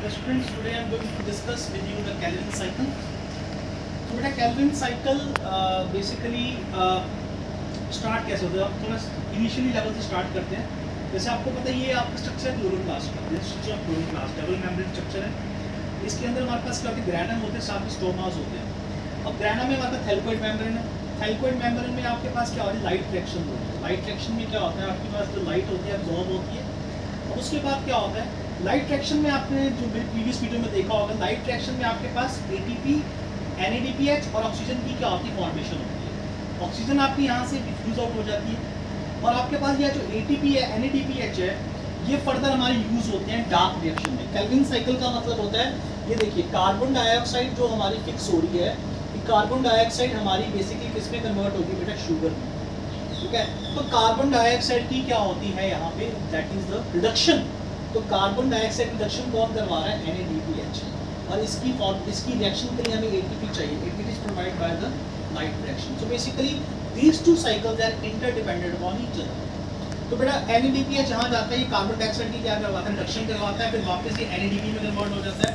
Students, today I am going to discuss with you the Calvin cycle. तो बेटा Calvin cycle basically start कैसे होता है? आप थोड़ा इनिशियली लेवल से स्टार्ट करते हैं. जैसे आपको पता है ये आपका स्ट्रक्चर है क्लोरोप्लास्ट का. This structure of chloroplast double membrane structure है. इसके अंदर हमारे पास क्या होता है? ग्रैनम होते हैं, साथ में स्टोमास होते हैं. अब ग्रैनम में हमारे पास थैलेकोइड मेम्ब्रेन है. थैलेकोइड मेम्ब्रेन में आपके पास क्या होता है? लाइट फ्रैक्शन होता है. लाइट फ्रैक्शन में क्या होता है? आपके पास जो लाइट होती है एब्जॉर्ब होती है. अब उसके बाद क्या होता है? लाइट ट्रैक्शन में आपने जो प्रीवियस वीडियो में देखा होगा, लाइट ट्रैक्शन में आपके पास एटीपी, NADPH और ऑक्सीजन की क्या होती है? फॉर्मेशन होती है. ऑक्सीजन आपकी यहाँ से डिफ्यूज आउट हो जाती है और आपके पास ये जो ATP है, NADPH है, ये फर्दर हमारे यूज होते हैं डार्क रिएक्शन में. कैल्विन साइकिल का मतलब होता है, ये देखिए कार्बन डाइऑक्साइड जो हमारी फिक्स हो रही है, कार्बन डाइऑक्साइड हमारी बेसिकली किस में कन्वर्ट होगी बेटा? शुगर में. ठीक है. तो कार्बन डाइऑक्साइड की क्या होती है यहाँ पे? That is the reduction. तो कार्बन डाइऑक्साइड रिडक्शन कौन करवा रहा है? NADPH. और इसकी रिएक्शन के लिए हमें ATP चाहिए. ATP is provide by the light reaction. So basically these two cycles are interdependent upon each other. तो बेटा NADPH जहाँ जाता है ये कार्बन डाइऑक्साइड की क्या करवाता है? रिडक्शन करवाता है, फिर वापस ये NADP में कन्वर्ट हो जाता है.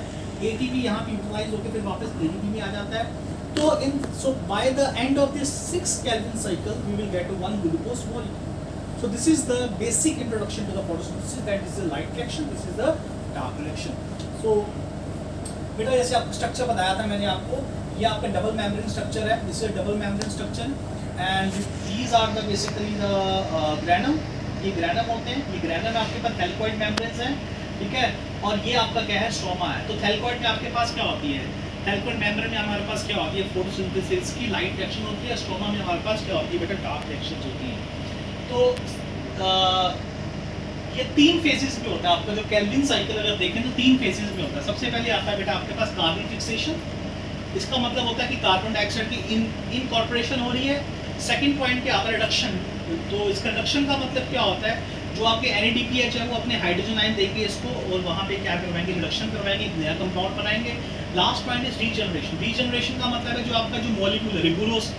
ATP यहाँ पे यूटिलाइज होकर फिर वापस ADP में आ जाता है. So by the end of this 6 Kelvin cycle we will get to 1 glucose molecule. So this is the basic introduction to the photosynthesis. That is the light reaction, this is the dark reaction. So बेटा जैसे आपको structure बताया था मैंने आपको, ये आपका double membrane structure है. This is double membrane structure and these are the basically the granum. ये ग्रैनम होते हैं. ये ग्रैनम आपके पास थैलेकोइड मेम्ब्रेन्स हैं. ठीक है. और ये आपका क्या है? स्ट्रोमा है. तो थैलेकोइड में आपके पास क्या होती है? थैलेकोइड मेम्ब्रेन में हमारे पास क्या होती है? फोटोसिंथेसिस की लाइट रिएक्शन होती है. स्ट्रोमा में हमारे पास क्या होती है बेटा? डार्क रिएक्शन होती है. तो ये 3 फेजेस में होता है आपका जो कैल्विन साइकिल. अगर देखें तो 3 फेजेस में होता है. सबसे पहले आता है बेटा आपके पास कार्बन फिक्सेशन. इसका मतलब होता है कि कार्बन डाइऑक्साइड की इनकॉर्पोरेशन हो रही है. सेकंड पॉइंट पे आता है रिडक्शन. तो इसका रिडक्शन का मतलब क्या होता है? जो आपके NADPH है वो अपने हाइड्रोजन आयन देंगे इसको और वहाँ पे क्या करवाएंगे? रिडक्शन करवाएंगे, एक नया कंपाउंड बनाएंगे. Last point is regeneration. Regeneration का मतलब है जो आपका जो मॉलिक्यूल है रिबुलोस,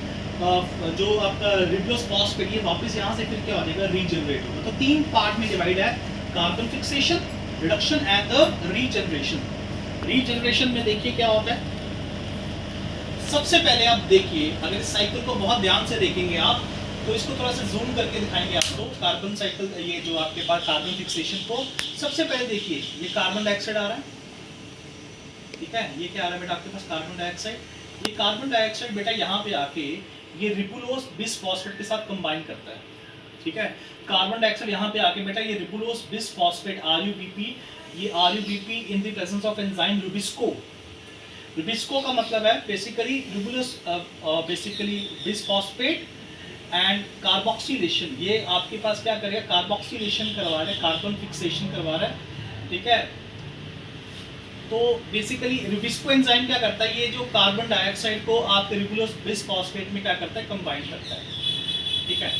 जो आपका रिबुलोस फॉस्फेट, ये वापस यहाँ से फिर क्या हो जाएगा? रीजनरेट होगा. तो 3 पार्ट में डिवाइड है. Carbon fixation, reduction and the regeneration. Regeneration में देखिए क्या होता है. सबसे पहले आप देखिए, अगर इस साइकिल को बहुत ध्यान से देखेंगे आप तो इसको थोड़ा सा जूम करके दिखाएंगे आपको. कार्बन साइकिल, ये जो आपके पास कार्बन फिक्सेशन को सबसे पहले देखिए, ये कार्बन डाइऑक्साइड आ रहा है. ठीक है. ये क्या आ रहा है बेटा आपके पास? Carbon dioxide. ये कार्बन डाइऑक्साइड बेटा यहाँ पे आके ये रिबुलोस बिसफॉस्फेट के साथ कंबाइन करता है. ठीक है. कार्बन डाइऑक्साइड यहाँ पे आके बेटा ये रिबुलोस बिसफॉस्फेट RUBP, ये RUBP in the presence of enzyme Rubisco. Rubisco का मतलब है basically ribulose basically bisphosphate and carboxylation. ये आपके पास क्या करेगा? कार्बोक्सिलेशन करवा रहा है, कार्बन फिक्सेशन करवा रहा है. ठीक है. तो बेसिकली रुबिस्को एंजाइम क्या करता है? ये जो कार्बन डाइऑक्साइड को आपके रिबुलोस बिसफॉस्फेट में क्या करता है? कंबाइन करता है. ठीक है.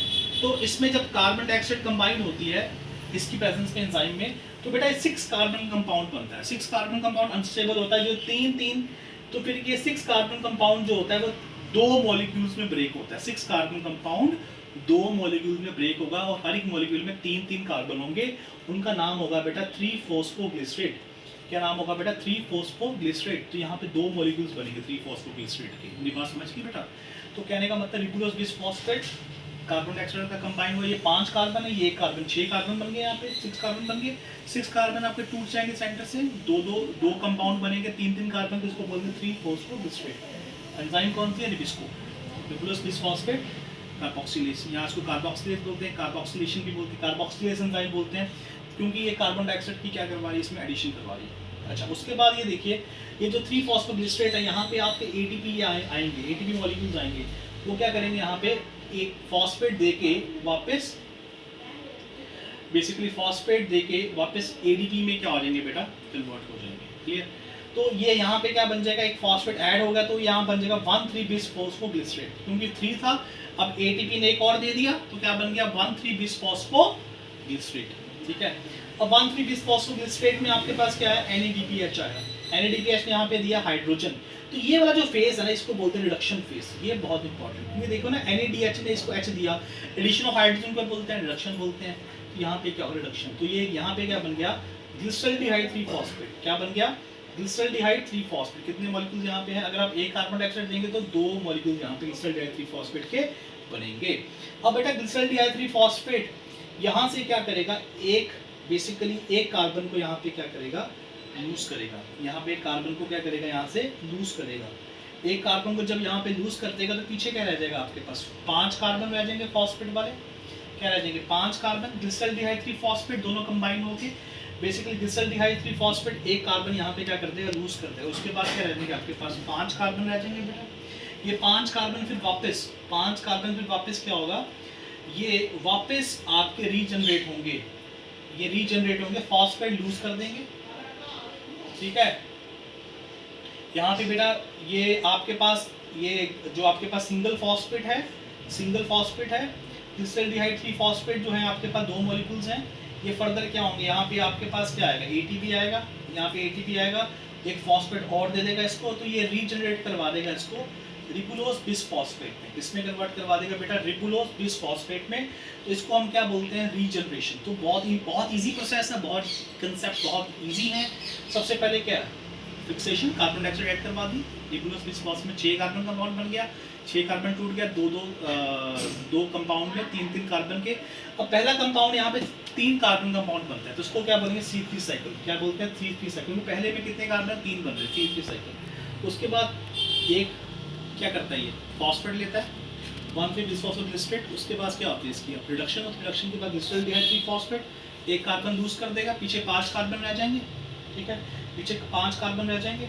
तो इसमें जब कार्बन डाइऑक्साइड कंबाइन होती है इसकी प्रेजेंस में एंजाइम में, तो बेटा 6 कार्बन कंपाउंड बनता है. 6 कार्बन कंपाउंड अनस्टेबल होता है जो 3-3. तो फिर ये 6 कार्बन कंपाउंड जो होता है वो 2 मॉलिक्यूल्स में ब्रेक होता है. 6 कार्बन कंपाउंड 2 मॉलिक्यूल में ब्रेक होगा और हर एक मॉलिक्यूल में 3-3 कार्बन होंगे. उनका नाम होगा बेटा 3-फॉस्फोग्लिसरेट. क्या नाम होगा बेटा? 3-फॉस्फोग्लिसरेट. तो यहाँ पे 2 मॉलिक्यूल्स बनेंगे 3-फॉस्फोग्लिसरेट के. मेरी बात समझ गई बेटा? तो कहने का मतलब रिबुलोस बिसफॉस्फेट कार्बन डाइऑक्साइड का कंबाइन हुआ. ये 5 कार्बन है, ये 1 कार्बन, 6 कार्बन बन गए. यहाँ पे 6 कार्बन बन गए. 6 कार्बन आपके टूट जाएंगे सेंटर से. 2 कंपाउंड बनेंगे 3-3 कार्बन. तो इसको बोलते हैं 3-फॉस्फोग्लिसरेट. एंजाइम कौन सी है? रिबिस्को. रिबुलोस बिसफॉस्फेट कार्बोक्सिलेशन. यहाँ इसको कार्बोक्सिलेज बोलते हैं, कार्बोक्सिलेशन भी बोलते हैं, कार्बोक्सिलेज एंजाइम बोलते हैं, क्योंकि ये कार्बन डाइऑक्साइड की क्या करवा रही है? इसमें एडिशन करवा रही है. अच्छा. उसके बाद ये देखिए, ये जो 3-फॉस्फोग्लिसरेट है यहाँ पे आपके ATP आएंगे, ATP मॉलिक्यूल्स आएंगे. वो क्या करेंगे? यहाँ पे एक फॉस्फेट देके वापस बेसिकली फॉस्फेट देके वापस ADP में क्या हो जाएंगे बेटा? कन्वर्ट हो जाएंगे. क्लियर. तो ये यहाँ पे क्या बन जाएगा? एक फॉस्फेट ऐड होगा तो यहाँ बन जाएगा 1,3-बिसफॉस्फोग्लिसरेट. क्योंकि 3 था, अब ATP ने एक और दे दिया तो क्या बन गया? 1,3-बिसफॉस्फोग्लिसरेट. ठीक है. अब 1,3-बिसफॉस्फोग्लिसरेट में आपके पास क्या है? NADPH आया. NADPH ने यहाँ पे दिया हाइड्रोजन. तो ये वाला जो फेज है ना, इसको बोलते हैं रिडक्शन फेज. ये बहुत इंपॉर्टेंट, क्योंकि देखो ना NADH ने इसको H दिया, एडिशन ऑफ हाइड्रोजन को बोलते हैं रिडक्शन बोलते हैं. तो यहाँ पे क्या हो? रिडक्शन. तो ये यहाँ पे क्या बन गया? ग्लिसरॉल्डिहाइड 3 फॉस्फेट क्या बन गया, ग्लिसरॉल्डिहाइड 3 फॉस्फेट। कितने मॉलिक्यूल्स यहाँ पे हैं, अगर आप एक कार्बन डाइऑक्साइड देंगे तो 2 मॉलिक्यूल यहाँ पे ग्लिसरॉल्डिहाइड 3 फॉस्फेट के बनेंगे। अब बेटा ग्लिसरॉल्डिहाइड 3 फॉस्फेट यहाँ से क्या करेगा, एक बेसिकली एक कार्बन को यहाँ पे क्या करेगा, लूज करेगा। यहाँ पे एक कार्बन को क्या करेगा, यहाँ से लूज करेगा। एक कार्बन को जब यहाँ पे लूज कर देगा तो पीछे क्या रह जाएगा आपके पास, 5 कार्बन रह जाएंगे फॉस्फेट वाले। क्या रह जाएंगे, 5 कार्बन ग्लिसरॉल्डिहाइड 3 फॉस्फेट दोनों कंबाइन होके बेसिकली ग्लिसरॉल्डिहाइड 3 फॉस्फेट एक कार्बन यहाँ पे क्या कर देगा, लूज कर देगा। उसके बाद क्या रह जाएंगे आपके पास 5 कार्बन रह जाएंगे बेटा। ये 5 कार्बन फिर वापस 5 कार्बन फिर वापस क्या होगा, ये वापस आपके रीजनरेट होंगे, ये रीजनरेट होंगे, फॉस्फेट लूज कर देंगे। ठीक है, यहाँ पे बेटा ये आपके पास ये जो आपके पास सिंगल फॉस्फेट है, सिंगल फॉस्फेट है, ग्लिसरॉल्डिहाइड 3 फॉस्फेट जो है आपके पास 2 मॉलिक्यूल्स हैं। ये फर्दर क्या होंगे, यहाँ पे आपके पास क्या आएगा, एटीपी आएगा, यहाँ पे एटीपी आएगा, एक फॉस्फेट और दे देगा इसको, तो ये रीजनरेट करवा देगा इसको रिबुलोज बिसफॉस्फेट में। किसमें कन्वर्ट करवा देगा बेटा, रिबुलोज बिसफॉस्फेट में। तो इसको हम क्या बोलते हैं, रीजनरेशन। तो बहुत इजी प्रोसेस है, बहुत कंसेप्ट बहुत इजी है। सबसे पहले क्या फिक्सेशन, कार्बन डाइऑक्साइड ऐड करवा दी, रिबुलोज बिसफॉस्फेट में 6 कार्बन का बॉन्ड बन गया, 6 कार्बन टूट गया, दो कंपाउंड में 3 कार्बन के। अब पहला कंपाउंड यहाँ पे 3 कार्बन का बॉन्ड बनता है, तो इसको क्या बोलेंगे, C3 साइकिल। क्या बोलते हैं, C3 साइकिल। पहले में कितने कार्बन, 3 बन रहे, C3 साइकिल। उसके बाद एक क्या करता है, ये फॉस्फेट लेता है 1,3 बिसफॉस्फोग्लिसरेट। उसके बाद क्या होती है, इसकी रिडक्शन होती है। रिडक्शन के बाद ग्लिसरॉल्डिहाइड 3 फॉस्फेट एक कार्बन लूज कर देगा, पीछे 5 कार्बन रह जाएंगे। ठीक है, पीछे 5 कार्बन रह जाएंगे।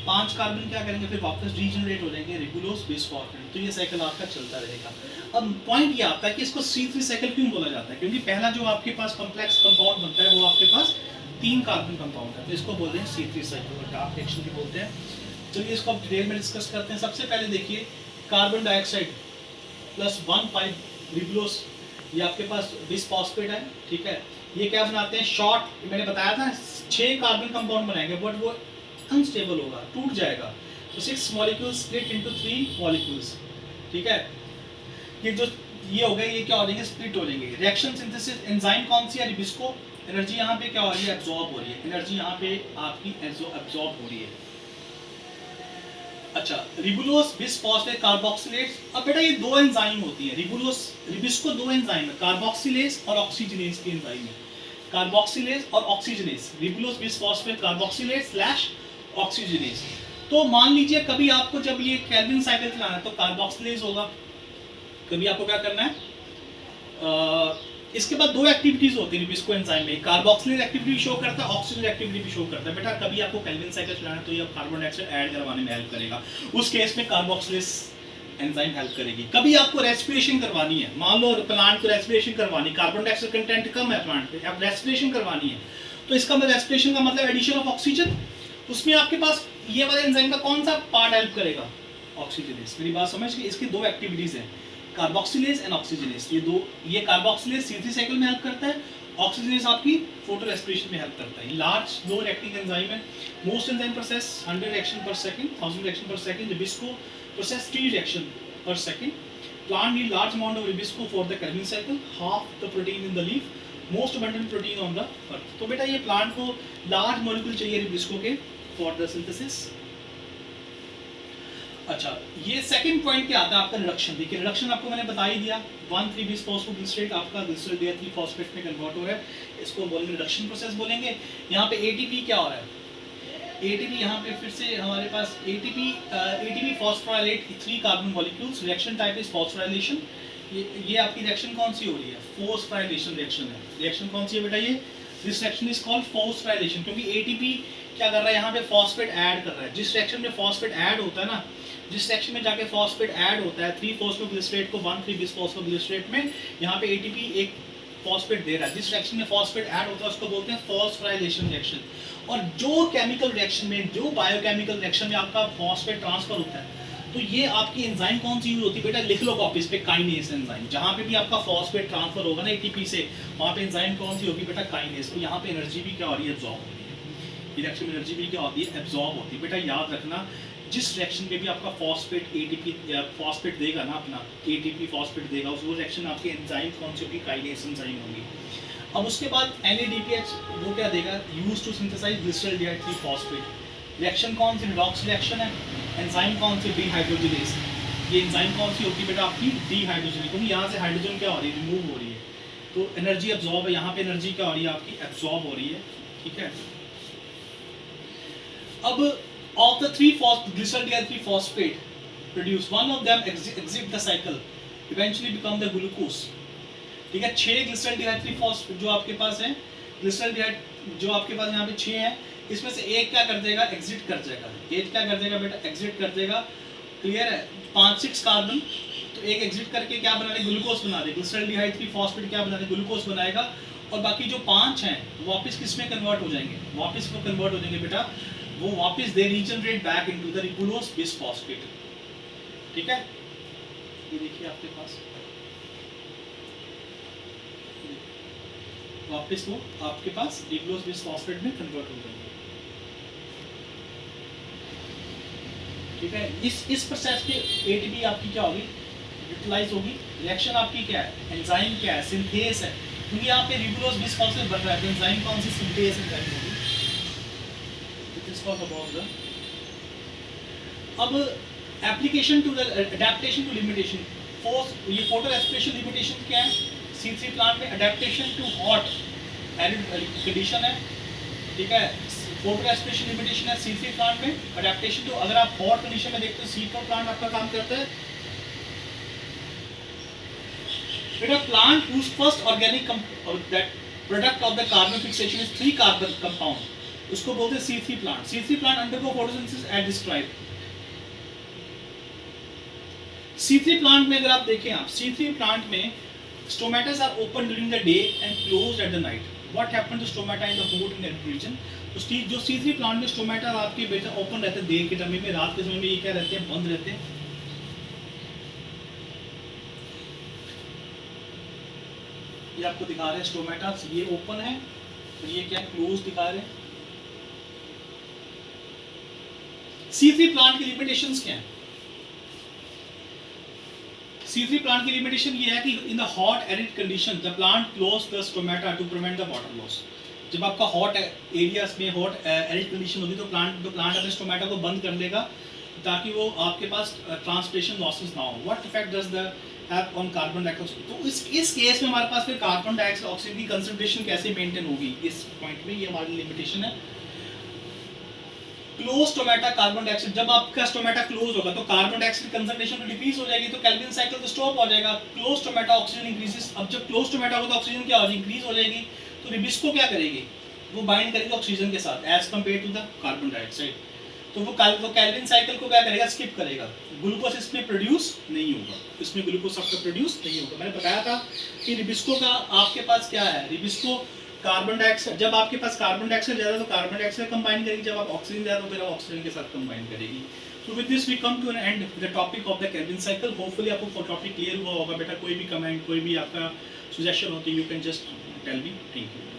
5 कार्बन क्या करेंगे, फिर वापस रीजनरेट हो जाएंगे रिबुलोज बिसफॉस्फेट। तो ये साइकिल आपका चलता रहेगा। अब पॉइंट ये आता है कि इसको C3 साइकिल क्यों बोला जाता है, क्योंकि पहला जो आपके पास कॉम्प्लेक्स कंपाउंड बनता है वो आपके पास 3 कार्बन कंपाउंड है, तो इसको बोलते हैं C3 साइकिल, डार्क रिएक्शन भी बोलते हैं। चलिए इसको अब डिटेल में डिस्कस करते हैं। सबसे पहले देखिए, कार्बन डाइऑक्साइड प्लस 1,5 रिबुलोज, ये आपके पास बिसफॉस्फेट है। ठीक है, ये क्या बनाते हैं, शॉर्ट, मैंने बताया था 6 कार्बन कंपाउंड बनाएंगे, बट वो अनस्टेबल होगा, टूट जाएगा। तो 6 मॉलिक्यूल्स स्प्लिट इनटू 3 मॉलिक्यूल्स। ठीक है, ये जो ये हो गए, ये क्या हो जाएंगे, स्प्लिट हो जाएंगे। रिएक्शन सिंथेसिस एंजाइम कौन सी है, रिबिस्को। एनर्जी यहाँ पे क्या हो रही है, एब्जॉर्ब हो रही है। एनर्जी यहाँ पे आपकी एब्जॉर्ब हो रही है। अच्छा, रिबुलोज बिसफॉस्फेट कार्बोक्सिलेज। अब बेटा ये 2 एंजाइम होती है, रिबुलोज रिबिस्को 2 एंजाइम है, कार्बोक्सिलेज और ऑक्सीजनेज की एंजाइम है। कार्बोक्सिलेज और oxygenase, ribulose bisphosphate carboxylase slash oxygenase. तो मान लीजिए कभी आपको जब ये केल्विन साइकिल चलाना है तो कार्बोक्सिलेज होगा, कभी आपको क्या करना है, इसके बाद 2 एक्टिविटीज होती है रिबिस्को एंजाइम में, कार्बोक्सिलेज एक्टिविटी शो करता है, ऑक्सीजन एक्टिविटी भी शो करता है। बेटा कभी आपको केल्विन साइकिल चलाना है तो ये कार्बन डाइऑक्साइड ऐड करवाने में हेल्प करेगा, उस केस में कार्बोक्सिलेज एंजाइम हेल्प करेगी। कभी आपको रेस्पिरेशन करवानी है, मान लो प्लांट को रेस्पिरेशन करवानी, कार्बन डाइऑक्साइड कंटेंट कम है प्लांट पे, अब रेस्पिरेशन करवानी है, तो इसका मतलब रेस्पिरेशन का मतलब एडिशन ऑफ ऑक्सीजन। उसमें आपके पास ये वाले एंजाइम का कौन सा पार्ट हेल्प करेगा, ऑक्सीजनेज। मेरी बात समझ गए, इसकी 2 एक्टिविटीज हैं, कार्बोक्सिलेज एंड ऑक्सीजनेज। ये कार्बोक्सिलेज C3 साइकिल में हेल्प करता है, ऑक्सीजनेज आपकी फोटो रेस्पिरेशन में हेल्प करता है। लार्ज लो रिएक्टिंग एंजाइम है। Most enzyme process 100 reaction per second, 1000 reaction per second. Rubisco process 3 reaction per second. Plant need large amount of Rubisco for the Calvin cycle, half the protein in the leaf, most abundant protein on the earth. तो बेटा ये plant को large molecule चाहिए रिबिस्को के for the synthesis. अच्छा, ये second point क्या आता है आपका, रिडक्शन। देखिए रिडक्शन आपको मैंने बता ही दिया, 1,3 बिसफॉस्फोग्लिसरेट आपका ग्लिसरॉल्डिहाइड 3 फॉस्फेट में कन्वर्ट हो रहा है, इसको बोलेंगे रिडक्शन प्रोसेस बोलेंगे। यहाँ पे एटीपी क्या हो रहा है, एटीपी यहाँ पे फिर से हमारे पास ATP phosphorylate 3 carbon molecules, reaction type is phosphorylation. ये आपकी रिएक्शन कौन सी हो रही है, फॉस्फोराइलेशन रिएक्शन है। रिएक्शन कौन सी है बेटा, ये this reaction is called phosphorylation, क्योंकि एटीपी क्या कर रहा है, यहाँ पे फॉस्फेट ऐड कर रहा है। जिस रिएक्शन में फॉस्फेट ऐड होता है ना, जिस सेक्शन में जाके फॉस्फेट ऐड होता है 3 फॉस्फोग्लिसरेट को 1,3 बिसफॉस्फोग्लिसरेट में, यहाँ पे एटीपी एक फॉस्फेट दे रहा है। जिस रिएक्शन में फॉस्फेट ऐड होता है उसको बोलते हैं फॉस्फोराइलेशन रिएक्शन। और जो केमिकल रिएक्शन में, जो बायोकेमिकल रिएक्शन में आपका फॉस्फेट ट्रांसफर होता है, तो ये आपकी एंजाइम कौन सी यूज होती है बेटा, लिख लो कॉपीज पे, काइनेज एंजाइम। जहाँ पे भी आपका फॉस्फेट ट्रांसफर होगा ना एटीपी से, वहाँ पे एंजाइम कौन सी होगी बेटा, काइनेज। तो यहाँ पे एनर्जी भी क्या हो रही है, एब्जॉर्ब हो रही है। रिएक्शन में एनर्जी भी क्या होती है, एब्जॉर्ब होती है। बेटा याद रखना, जिस रिएक्शन में भी आपका फॉस्फेट एटीपी या फॉस्फेट देगा ना, अपना एटीपी फॉस्फेट देगा, उस वो रिएक्शन आपकी एंजाइम कौन सी होगी, काइनेज एंजाइम होगी। अब उसके बाद NADPH वो क्या देगा, use to synthesize glyceraldehyde 3 phosphate. Reaction कौन सी, रिडॉक्स रिएक्शन है। एंजाइम कौन सी, डीहाइड्रोजिनेज। ये एंजाइम कौन सी होगी बेटा आपकी, डीहाइड्रोजिनेज, क्योंकि यहाँ से हाइड्रोजन क्या हो रही है, रिमूव हो रही है, तो एनर्जी एब्जॉर्ब है, यहाँ पे एनर्जी क्या हो रही है आपकी, एब्जॉर्ब हो रही है, ठीक है। अब of the 3 glyceraldehyde 3 phosphate produce, one of them exit the cycle, eventually become the glucose, ठीक है। 6 ग्लिसरॉल्डिहाइड 3 फॉस्फेट जो आपके पास है, ग्लिसरॉल्डिहाइड जो आपके पास यहाँ पे 6 है, इसमें से एक क्या कर देगा, एग्जिट कर जाएगा। एक क्या कर देगा बेटा, एग्जिट कर देगा, क्लियर है। 5-6 कार्बन, तो एक एग्जिट करके क्या बना दे, ग्लूकोज बना दे। ग्लिसरॉल्डिहाइड 3 फॉस्फेट क्या बना दे, ग्लूकोज बनाएगा। और बाकी जो 5 हैं वापस किस में कन्वर्ट हो जाएंगे, वापस वो कन्वर्ट हो जाएंगे बेटा, वो वापस दे regenerate back into the ribulose bisphosphate, ठीक है। ये देखिए आपके पास वापस वो आपके पास रिबुलोज बिसफॉस्फेट में कन्वर्ट हो जाएंगे, ठीक है। इस प्रोसेस पे ATP आपकी क्या होगी, यूटिलाइज होगी। रिएक्शन आपकी क्या है, एंजाइम क्या है, सिंथेस है, क्योंकि यहाँ पे रिबुलोज बिसफॉस्फेट बन रहा है, तो एंजाइम कौन सी, सिंथेस एंजाइम होगी। अब application to the adaptation to limitation, ये फोटो रेस्पिरेशन लिमिटेशन क्या है, C3 प्लांट में adaptation to hot arid condition है, ठीक है। फोटो रेस्पिरेशन लिमिटेशन है C3 प्लांट में, अडेप्टेशन टू, अगर आप हॉट कंडीशन में देखते हो C4 प्लांट आपका काम करता है। बेटा plant whose first organic that product of the carbon fixation is 3 carbon compound, उसको बोलते हैं C3 plant. C3 plant undergo photosynthesis as described. C3 plant में अगर आप देखें, आप C3 प्लांट में stomatas are open during the day and closed at the night. What happened to stomata in the hot and region? तो जो C3 plant में stomata आपके बेटा ओपन रहते हैं दिन के समय में, रात के समय में ये क्या रहते हैं, बंद रहते हैं। ये आपको दिखा रहे हैं स्टोमेटा, ये ओपन है और ये क्या क्लोज दिखा रहे हैं। C3 प्लांट की लिमिटेशंस क्या हैं? C3 प्लांट की लिमिटेशन ये है कि in the hot arid condition the plant close the stomata to prevent the water loss. जब आपका हॉट एरियाज में हॉट एरिड कंडीशन होगी तो प्लांट अपने स्टोमेटा को बंद कर देगा ताकि वो आपके पास ट्रांसपिरेशन लॉसेस ना हो। What effect does the have on carbon dioxide? तो इस केस में हमारे पास फिर कार्बन डाइऑक्साइड ऑक्सीजन की कंसंट्रेशन कैसे मेंटेन होगी, इस पॉइंट में ये हमारी लिमिटेशन है। क्लोज स्टोमेटा कार्बन डाइऑक्साइड, जब आपका स्टोमेटा क्लोज होगा तो कार्बन डाइऑक्साइड कंसंट्रेशन तो डिक्रीज हो जाएगी, तो केल्विन साइकिल तो स्टॉप हो जाएगा। Close stomata oxygen increases. अब जब क्लोज स्टोमेटा होगा तो ऑक्सीजन क्या होगी, इंक्रीज हो जाएगी, तो रिबिस्को क्या करेगी, वो बाइंड करेगी ऑक्सीजन के साथ as compare to the carbon dioxide. तो वो केल्विन साइकिल को क्या करेगा, स्किप करेगा। ग्लूकोज इसमें प्रोड्यूस नहीं होगा, इसमें ग्लूकोज आपका प्रोड्यूस नहीं होगा। मैंने बताया था कि रिबिस्को का आपके पास क्या है, रिबिस्को कार्बन डाइऑक्साइड, जब आपके पास कार्बन डाइऑक्साइड ज्यादा तो कार्बन डाइऑक्साइड कंबाइन करेगी, जब आप ऑक्सीजन ज्यादा तो फिर ऑक्सीजन के साथ कंबाइन करेगी। So with this we come to an end the topic of the Calvin cycle. Hopefully आपको टॉपिक क्लियर हुआ होगा बेटा। कोई भी कमेंट, कोई भी आपका सजेशन होती है, you can just tell me. Thank you.